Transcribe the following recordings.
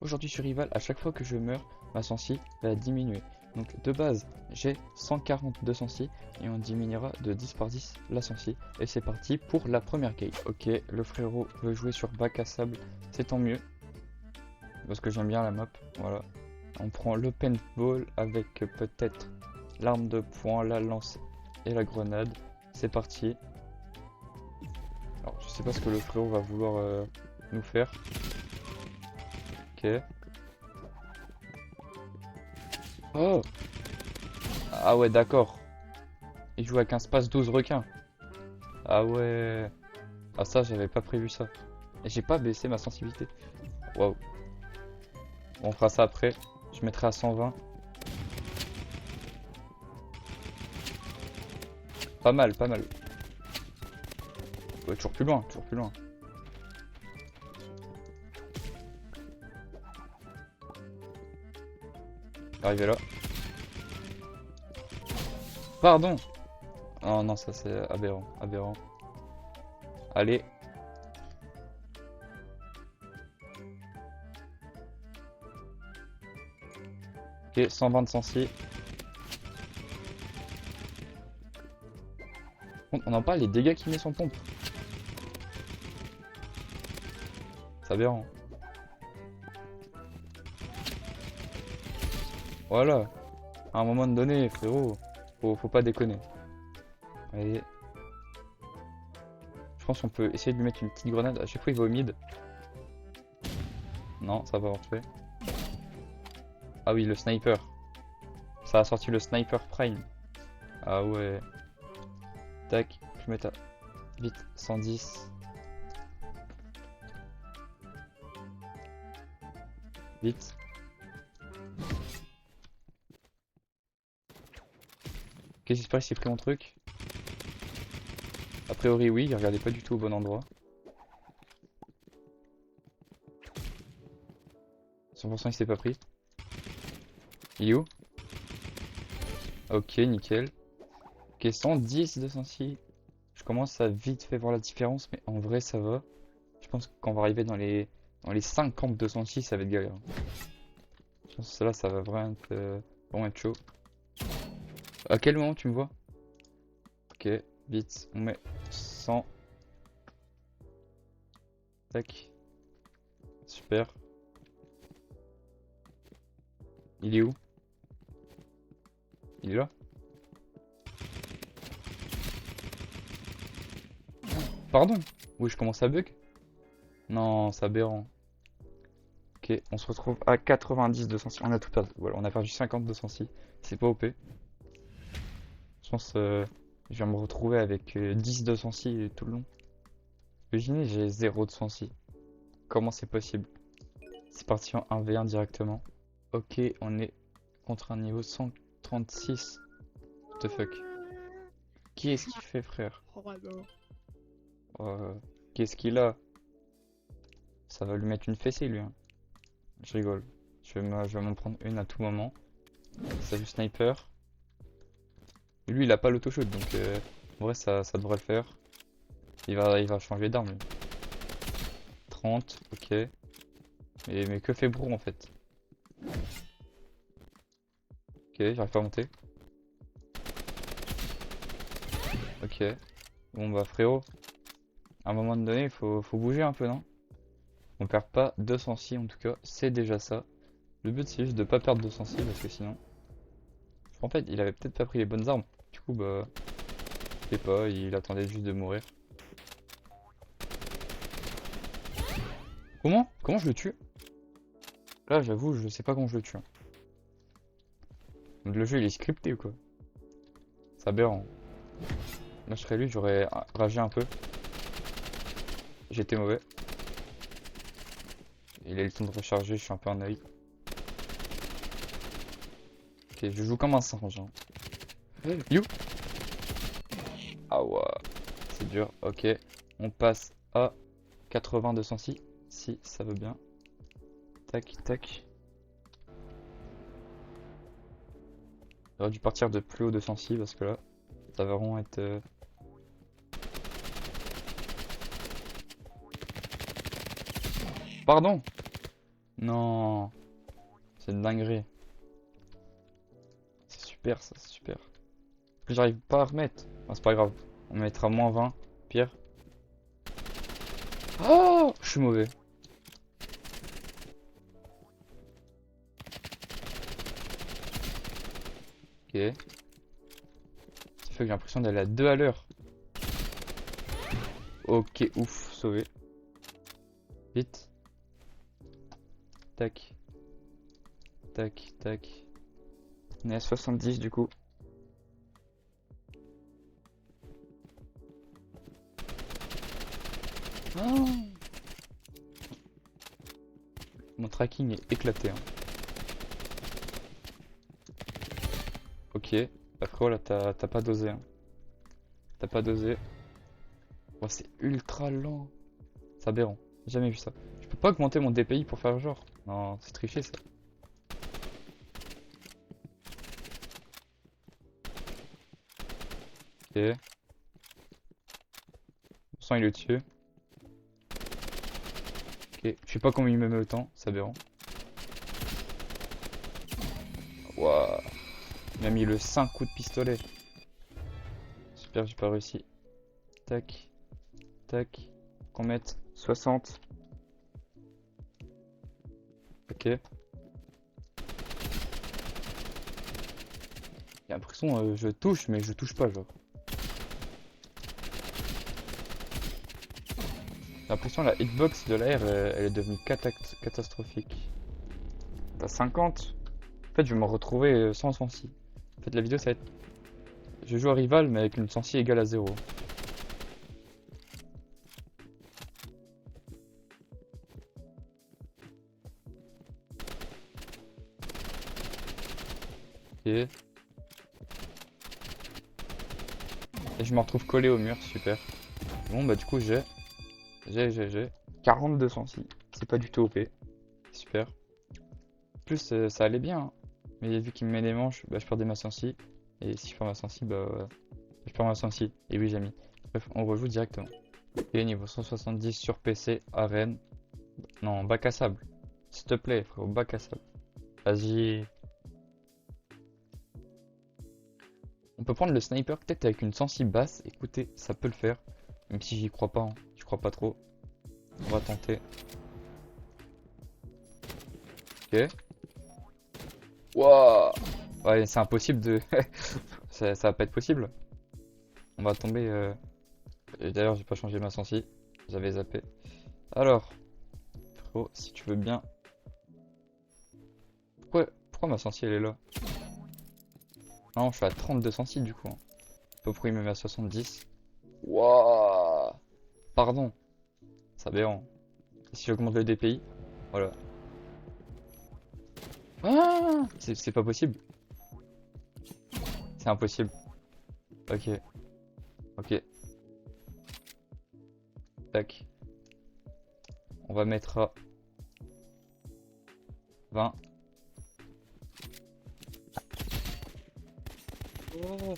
Aujourd'hui sur Rival, à chaque fois que je meurs, ma sensi va diminuer. Donc de base, j'ai 140 de sensi et on diminuera de 10 par 10 la sensi. Et c'est parti pour la première game. Ok, le frérot veut jouer sur bac à sable, c'est tant mieux. Parce que j'aime bien la map, voilà. On prend le paintball avec peut-être l'arme de poing, la lance et la grenade. C'est parti. Alors je sais pas ce que le frérot va vouloir nous faire. Ok. Oh! Ah ouais, d'accord. Il joue avec un space 12 requins. Ah ouais. Ah ça, j'avais pas prévu ça. Et j'ai pas baissé ma sensibilité. Waouh. Bon, on fera ça après. Je mettrai à 120. Pas mal, pas mal. Ouais, toujours plus loin, toujours plus loin. Arrivé là. Pardon. Oh non, ça c'est aberrant, aberrant. Allez. Ok, 120 de sensi. On en parle, les dégâts qu'il met son pompe. C'est aberrant. Voilà. À un moment donné, frérot, faut pas déconner. Allez. Je pense qu'on peut essayer de lui mettre une petite grenade. À chaque fois, il va au mid. Non, ça va avoir tué. Ah oui, le sniper. Ça a sorti le sniper prime. Ah ouais. Tac, je mets à vite 110. Vite. Ok, j'espère qu'il s'est pris mon truc. A priori, oui, il regardait pas du tout au bon endroit. 100% il s'est pas pris. Il est où? Ok, nickel. Ok, 110 de sensi. Je commence à vite fait voir la différence, mais en vrai, ça va. Je pense que quand on va arriver dans les 50 de sensi, ça va être galère. Je pense que là, ça va vraiment être chaud. À quel moment tu me vois? Ok, vite, on met 100. Tac, super. Il est où? Il est là? Pardon? Oui, je commence à bug? Non, c'est aberrant. Ok, on se retrouve à 90 de sensi. On a tout perdu. Voilà, on a perdu 50 de sensi. C'est pas OP. Je pense je vais me retrouver avec 10 de sensi tout le long. Imaginez, j'ai 0 de sensi. Comment c'est possible? C'est parti en 1v1 directement. Ok, on est contre un niveau 136. What the fuck? Qu'est-ce qu'il fait, frère? Euh, Qu'est-ce qu'il a? Ça va lui mettre une fessée, lui, hein. Je rigole. Je vais m'en prendre une à tout moment. Ça joue sniper. Et lui, il a pas l'autoshoot, donc en vrai, ça devrait le faire. Il va changer d'arme, lui. 30, ok. Mais que fait Brou, en fait? Ok, j'arrive pas à monter. Ok. Bon, bah, frérot, à un moment donné, il faut bouger un peu, non? On perd pas 206 en tout cas, c'est déjà ça. Le but, c'est juste de pas perdre 206 parce que sinon... En fait, il avait peut-être pas pris les bonnes armes. Du coup, bah, je sais pas, il attendait juste de mourir. Comment je le tue? Là, j'avoue, je sais pas comment je le tue, hein. Le jeu, il est scripté ou quoi? C'est aberrant. Moi, je serais lui, j'aurais ragé un peu. J'étais mauvais. Il a eu le temps de recharger, je suis un peu en œil. Ok, je joue comme un singe, hein. You? Ah ouais, c'est dur. Ok, on passe à 80 206. Si ça veut bien. Tac, tac. J'aurais dû partir de plus haut de 106 parce que là, ça va vraiment être... Pardon! Non, c'est une dinguerie. C'est super ça, c'est super. Plus j'arrive pas à remettre. Ah, c'est pas grave. On mettra moins 20. Pire. Oh, je suis mauvais. Ok. Ça fait que j'ai l'impression d'aller à 2 à l'heure. Ok, ouf, sauvé. Vite. Tac. Tac, tac. On est à 70 du coup. Oh, mon tracking est éclaté, hein. Ok. Bah frérot là t'as pas dosé, hein. T'as pas dosé. Oh, c'est ultra lent. C'est aberrant. J'ai jamais vu ça. Je peux pas augmenter mon DPI pour faire genre. Non, c'est triché ça. Ok. Bon sang il est dessus. Ok. Je sais pas combien il me met le temps. C'est aberrant. Waouh. Il m'a mis le 5 coups de pistolet. Super, j'ai pas réussi. Tac. Tac. Qu'on mette 60. Ok. J'ai l'impression je touche mais je touche pas genre. J'ai l'impression la hitbox de l'air elle est devenue catastrophique. T'as 50. En fait je vais me retrouver sans sensi. En fait la vidéo ça va être... Je joue à rival mais avec une sensi égale à 0. Ok. Et je me retrouve collé au mur, super. Bon bah du coup j'ai 42 sensi. C'est pas du tout OP. Super. En plus ça allait bien, hein. Mais vu qu'il me met les manches, bah je perdais ma sensi. Et si je perds ma sensi, bah je perds ma sensi. Et oui j'ai mis. Bref, on rejoue directement. Et niveau 170 sur PC, arène. Non, bac à sable. S'il te plaît, frérot, bac à sable. Vas-y. On peut prendre le sniper peut-être avec une sensi basse. Écoutez, ça peut le faire. Même si j'y crois pas, hein. Je crois pas trop. On va tenter. Ok. Wouah. Ouais, c'est impossible de... ça va pas être possible. On va tomber... Et d'ailleurs, j'ai pas changé ma sensi. J'avais zappé. Alors, frérot, si tu veux bien... Pourquoi ma sensi elle est là? Non, je suis à 32 sensi du coup, hein. Je sais pas pourquoi il me met à 70. Wouah. Pardon. C'est aberrant. Si j'augmente le DPI, voilà. Ah, c'est pas possible. C'est impossible. Ok. Ok. Tac. On va mettre à 20. Oh.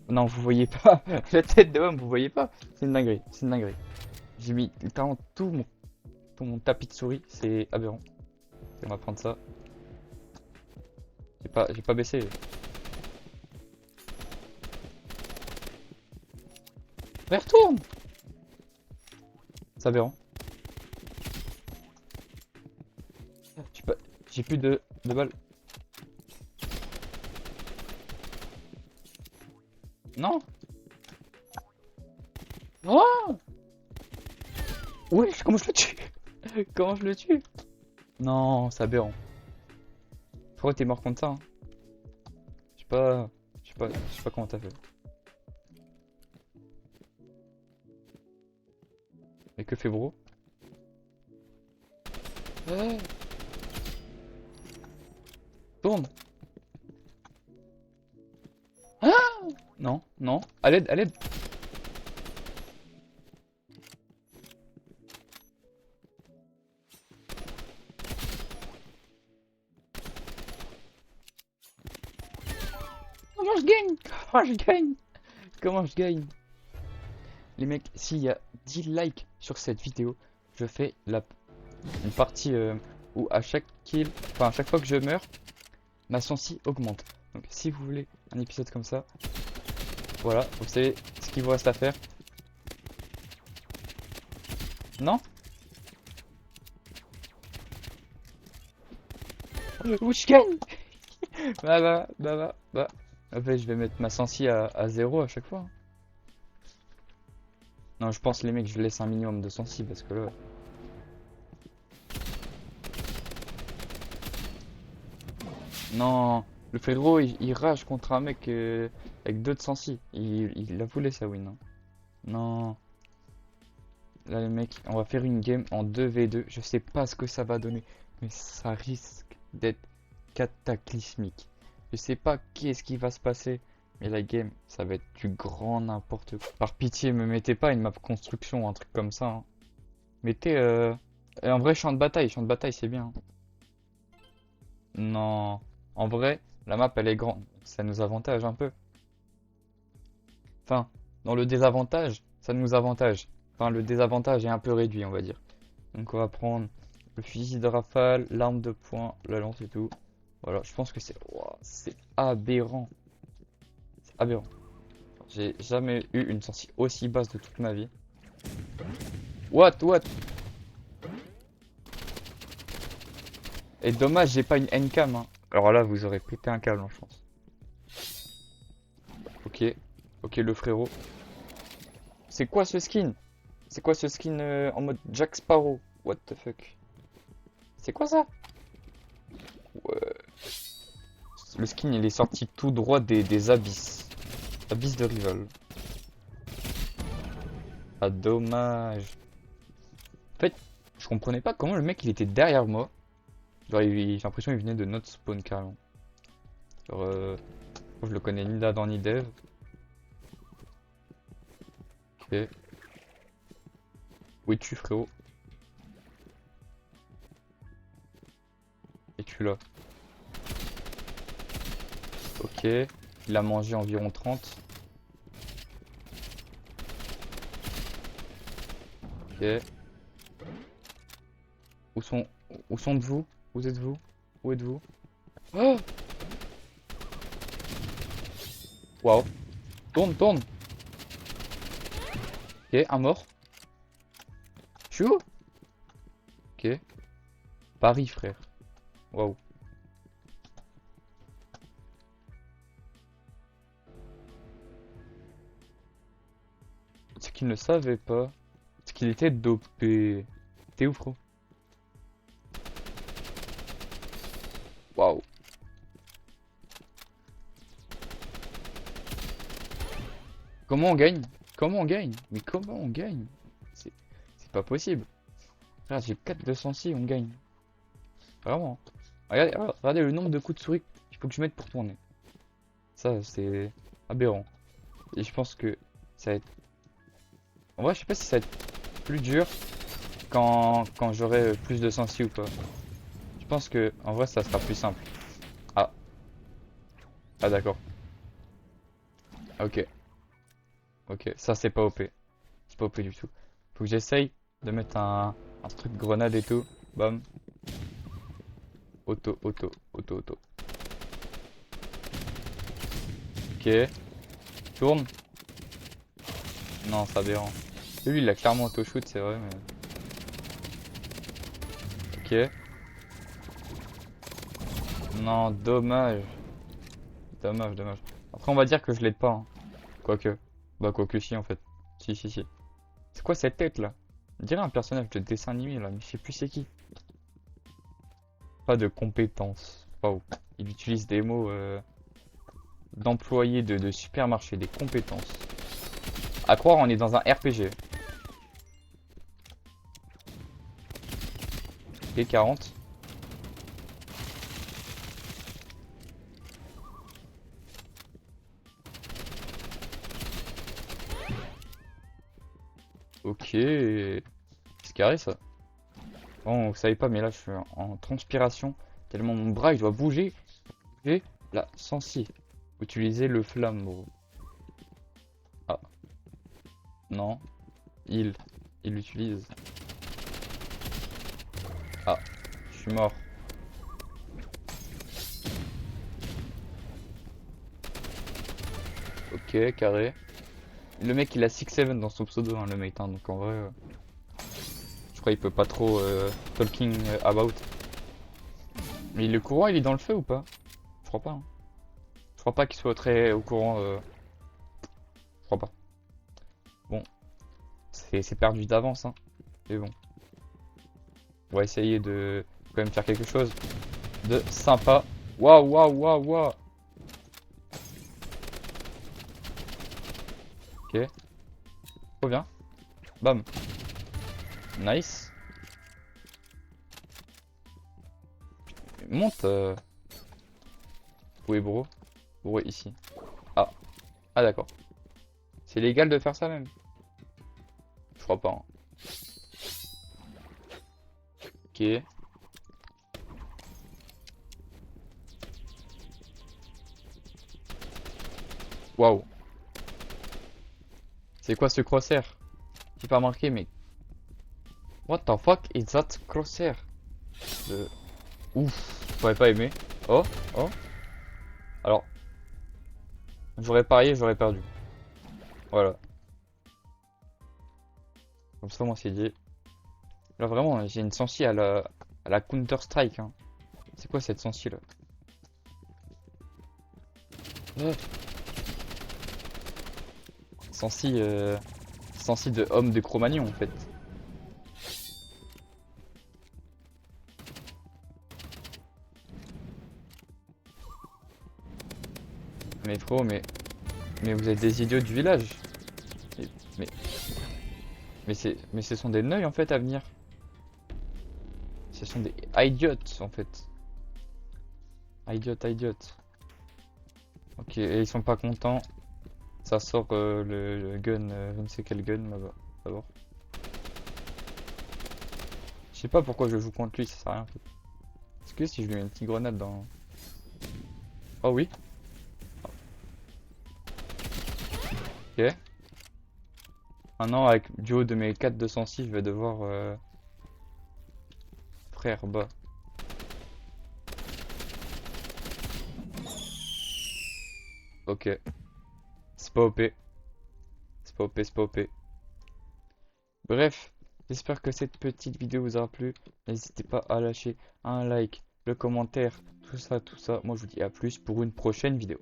Non, vous voyez pas. La tête de homme, vous voyez pas. C'est une dinguerie. C'est une dinguerie. J'ai mis littéralement tout mon tapis de souris. C'est aberrant. On va prendre ça. J'ai pas baissé. Mais retourne. C'est aberrant. J'ai pas... J'ai plus de balles. Non. Oh. Oui, comment je le tue? Comment je le tue? Non, c'est aberrant. Pourquoi t'es mort contre ça, hein? Je sais pas... Je sais pas comment t'as fait. Mais que fait bro? Ouais. Tourne. Ah. Non, non. À l'aide, à l'aide. Comment je gagne? Comment je gagne? Comment je gagne? Les mecs, s'il y a 10 likes sur cette vidéo, je fais une partie où à chaque kill, enfin à chaque fois que je meurs, ma sensi augmente. Donc si vous voulez un épisode comme ça, voilà, vous savez ce qu'il vous reste à faire. Non? Ouh, je gagne! Bah. En fait, je vais mettre ma sensi à 0 à chaque fois. Non, je pense les mecs, je laisse un minimum de sensi parce que là... Non, le frérot, il rage contre un mec avec 2 de sensi. Il a voulu sa win, hein. Non. Là, les mecs, on va faire une game en 2v2. Je sais pas ce que ça va donner, mais ça risque d'être cataclysmique. Je sais pas qu'est-ce qui va se passer, mais la game, ça va être du grand n'importe quoi. Par pitié, me mettez pas une map construction ou un truc comme ça, hein. Mettez en vrai champ de bataille c'est bien, hein. Non, en vrai, la map elle est grande, ça nous avantage un peu. Enfin, dans le désavantage, ça nous avantage. Enfin, le désavantage est un peu réduit, on va dire. Donc on va prendre le fusil de rafale, l'arme de poing, la lance et tout. Voilà, je pense que c'est ouah, c'est aberrant. C'est aberrant. J'ai jamais eu une sortie aussi basse de toute ma vie. What? Et dommage, j'ai pas une N-cam, hein. Alors là, vous aurez pété un câble, hein, je pense. Ok, ok, le frérot. C'est quoi ce skin? C'est quoi ce skin en mode Jack Sparrow? What the fuck? C'est quoi ça? Ouais. Le skin, il est sorti tout droit des abysses. Abysses de rival. Ah, dommage. En fait, je comprenais pas comment le mec, il était derrière moi. Genre, j'ai l'impression qu'il venait de notre spawn carrément. Genre, je le connais ni d'Adam ni d'Eve. Ok. Où es-tu, frérot? Es-tu là? Ok. Il a mangé environ 30. Ok. Où sont... Où sont de vous? Où êtes-vous? Où êtes-vous? Oh! Waouh. Tourne. Ok, un mort. Je suis où? Ok. Paris, frère. Waouh. C'est qu'il ne savait pas. C'est qu'il était dopé. T'es où, frérot? Waouh. Comment on gagne? Comment on gagne? Mais comment on gagne? C'est c'est pas possible. Regarde, j'ai 4 de sensi, on gagne. Vraiment. Regardez le nombre de coups de souris qu'il faut que je mette pour tourner. Ça, c'est aberrant. Et je pense que ça va être... En vrai, je sais pas si ça va être plus dur quand j'aurai plus de sensi ou pas. Je pense que en vrai, ça sera plus simple. Ah, ah d'accord. Ok, ok. Ça, c'est pas OP. C'est pas OP du tout. Faut que j'essaye de mettre un truc grenade et tout. Bam. Auto. Ok. Tourne. Non, c'est aberrant. Lui, il a clairement auto-shoot, c'est vrai, mais... Ok. Non, dommage. Dommage. Après, on va dire que je l'aide pas, hein. Quoique. Bah, quoique si, en fait. Si. C'est quoi cette tête, là? On dirait un personnage de dessin animé, là, mais je sais plus c'est qui. Pas de compétences. Waouh. Il utilise des mots d'employés de supermarché, des compétences. À croire, on est dans un RPG. Ok, 40. Ok. C'est carré, ça. Bon, vous savez pas, mais là, je suis en transpiration. Tellement mon bras, il doit bouger. Et là, sensi. Utiliser le flambeau. Ah, non. Il utilise. Ah, je suis mort. Ok, carré. Le mec il a 6-7 dans son pseudo, hein, le mate, hein, donc en vrai, je crois qu'il peut pas trop talking about. Mais le courant il est dans le feu ou pas? Je crois pas, hein. Je crois pas qu'il soit très au courant. Je crois pas. Bon, c'est perdu d'avance, hein. Mais bon, on va essayer de quand même faire quelque chose de sympa. Waouh, waouh, waouh, waouh. Ok, trop bien. Bam. Nice. Monte. Où est bro? Bro est ici. Ah, ah d'accord. C'est légal de faire ça même? Je crois pas, hein. Ok. Waouh. C'est quoi ce crosshair? J'ai pas remarqué, mais what the fuck is that crosshair? Le... Ouf, j'aurais pas aimé. Oh, oh. Alors, j'aurais parié, j'aurais perdu. Voilà. Comme ça, moi, c'est dit. Là, vraiment, j'ai une sensi à la Counter-Strike, hein. C'est quoi cette sensi là? Ouais. Sensi, sensi de homme de Cro-Magnon en fait. Mais frérot, mais vous êtes des idiots du village. Mais, mais, mais ce sont des neuils en fait à venir. Ce sont des idiots en fait. Idiots. Ok, et ils sont pas contents. Ça sort le gun, je ne sais quel gun là-bas. D'abord. Je sais pas pourquoi je joue contre lui, ça sert à rien en fait. Est-ce que si je lui mets une petite grenade dans... Oh oui. Ok. Maintenant avec du haut de mes 4 206, je vais devoir... Frère, bas. Ok. C'est pas OP. C'est pas OP. Bref, j'espère que cette petite vidéo vous aura plu. N'hésitez pas à lâcher un like, le commentaire, tout ça. Moi je vous dis à plus pour une prochaine vidéo.